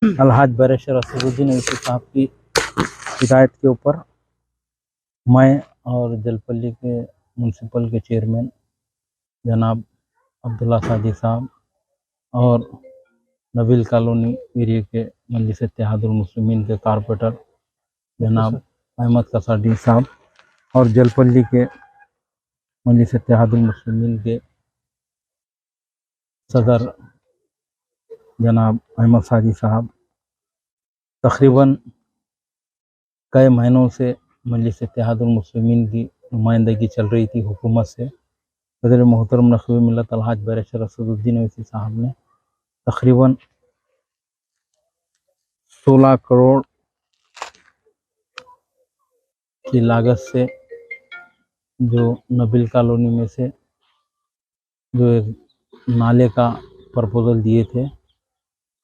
Alhaj barrister Asaduddin Owaisi साहब की हिदायत के ऊपर मैं और जलपल्ली के म्यूनसिपल के चेयरमैन जनाब अब्दुल्ला सादी साहब और नबील कॉलोनी एरिया के मजलिस इत्तेहादुल मुस्लिमीन के कारपोरेटर जनाब अहमद कसाडी साहब और जलपल्ली के मजलिस इत्तेहादुल मुस्लिमीन के सदर जनाब अहमद सादी साहब तकरीबन कई महीनों से मजलिस इत्तेहादुल मुस्लिमीन की नुमाइंदगी चल रही थी हुकूमत से। सदर मोहतरम नक़ीब मिल्लत अलहाज बैरिस्टर असदुद्दीन ओवैसी साहब ने तकरीबन 16 करोड़ की लागत से जो नबील कॉलोनी में से जो एक नाले का प्रपोजल दिए थे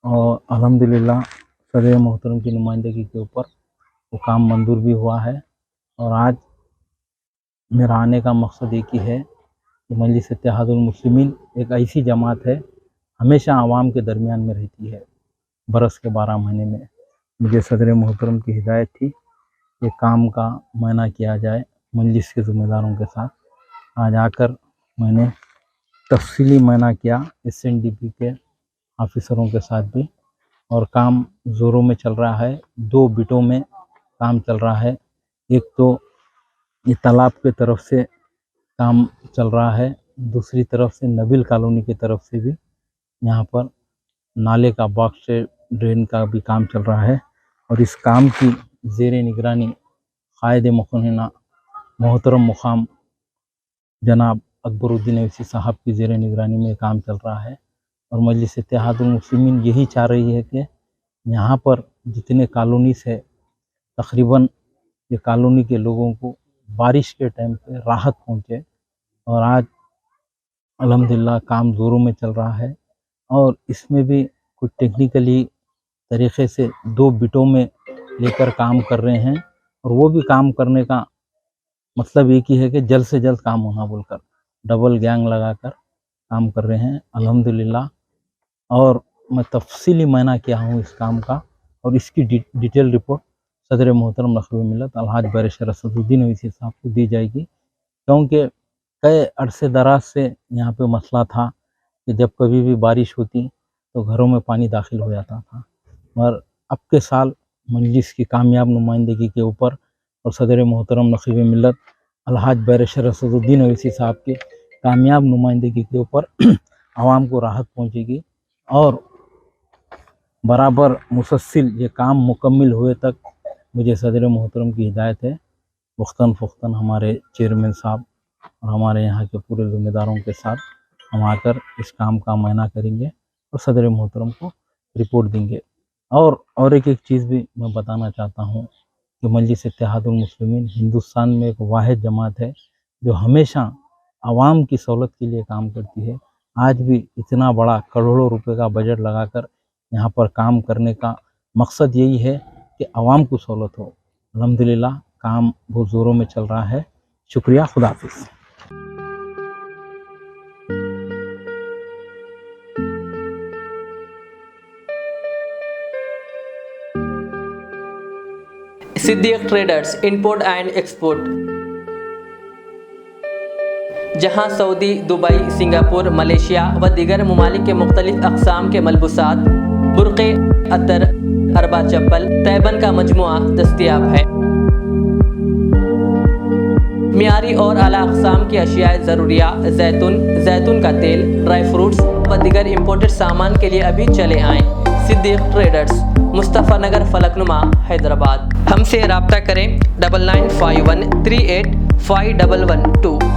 और अल्हम्दुलिल्लाह सदर मोहतरम की नुमाइंदगी के ऊपर वो काम मंजूर भी हुआ है। और आज मेरा आने का मकसद एक ही है कि मजलिस इत्तेहादुल मुस्लिमीन एक ऐसी जमात है हमेशा आवाम के दरमियान में रहती है। बरस के 12 महीने में मुझे सदर मोहतरम की हिदायत थी कि काम का मायना किया जाए मजलिस के ज़िम्मेदारों के साथ। आज आकर मैंने तफसीली मायना किया SNDP के ऑफिसरों के साथ भी और काम ज़ोरों में चल रहा है। 2 बिटों में काम चल रहा है। एक तो ये तालाब के तरफ से काम चल रहा है, दूसरी तरफ से नबील कॉलोनी की तरफ से भी यहाँ पर नाले का बॉक्स से ड्रेन का भी काम चल रहा है। और इस काम की ज़ेर निगरानी कायद मुक़न्ना मोहतरम मुक़ाम जनाब अकबरुद्दीन ओवैसी साहब की ज़ेर निगरानी में काम चल रहा है। और मजलिस इत्तेहादुल मुस्लिमीन यही चाह रही है कि यहाँ पर जितने कॉलोनी से तकरीबन ये कॉलोनी के लोगों को बारिश के टाइम पे राहत पहुँचे। और आज अल्हम्दुलिल्लाह काम ज़ोरों में चल रहा है और इसमें भी कुछ टेक्निकली तरीक़े से 2 बिटों में लेकर काम कर रहे हैं। और वो भी काम करने का मतलब एक ही है कि जल्द से जल्द काम होना बोलकर डबल गैंग लगाकर काम कर रहे हैं अल्हम्दुलिल्लाह। और मैं तफसीली मायना किया हूँ इस काम का और इसकी डिटेल रिपोर्ट सदर मोहतरम नक़ीब मिल्लत अलहाज बैरिस्टर असदुद्दीन ओवैसी साहब को दी जाएगी। क्योंकि कई अरसे दराज से यहाँ पे मसला था कि जब कभी भी बारिश होती तो घरों में पानी दाखिल हो जाता था। और अब के साल मजलिस की कामयाब नुमाइंदगी के ऊपर और सदर मोहतरम नक़ीब मिल्लत अलहाज बैरिस्टर असदुद्दीन ओवैसी साहब की कामयाब नुमाइंदगी के ऊपर आवाम को राहत पहुँचेगी। और बराबर मुसलसल ये काम मुकम्मल हुए तक मुझे सदर मोहतरम की हिदायत है वक्तन फ़ुक्तन हमारे चेयरमैन साहब और हमारे यहाँ के पूरे ज़िम्मेदारों के साथ हम आकर इस काम का मायना करेंगे और सदर मोहतरम को रिपोर्ट देंगे। और एक चीज़ भी मैं बताना चाहता हूँ कि मजलिस इत्तेहादुल मुस्लिमीन हिंदुस्तान में एक वाहिद जमात है जो हमेशा आवाम की सहूलत के लिए काम करती है। आज भी इतना बड़ा करोड़ों रुपए का बजट लगाकर यहाँ पर काम करने का मकसद यही है कि आवाम को सहूलत हो। अल्हम्दुलिल्लाह काम बहुत ज़ोरों में चल रहा है। शुक्रिया, खुदा हाफिज़। Siddique traders import and export, जहां सऊदी, दुबई, सिंगापुर, मलेशिया व दीगर ममालिक के मुख्तलिफ अक़साम के मलबूसात, बुर्क़े, अतर, अरबा चप्पल, तैबन का मजमुआ दस्तयाब है। मियारी और आला अक़साम की अशियाए ज़रूरिया, जैतून का तेल, ड्राई फ्रूट्स व दीगर इम्पोर्टेड सामान के लिए अभी चले आएँ। सिद्दीक ट्रेडर्स, मुस्तफ़ा नगर, फलकनुमा, हैदराबाद। हमसे रब्ता करें 9951385112।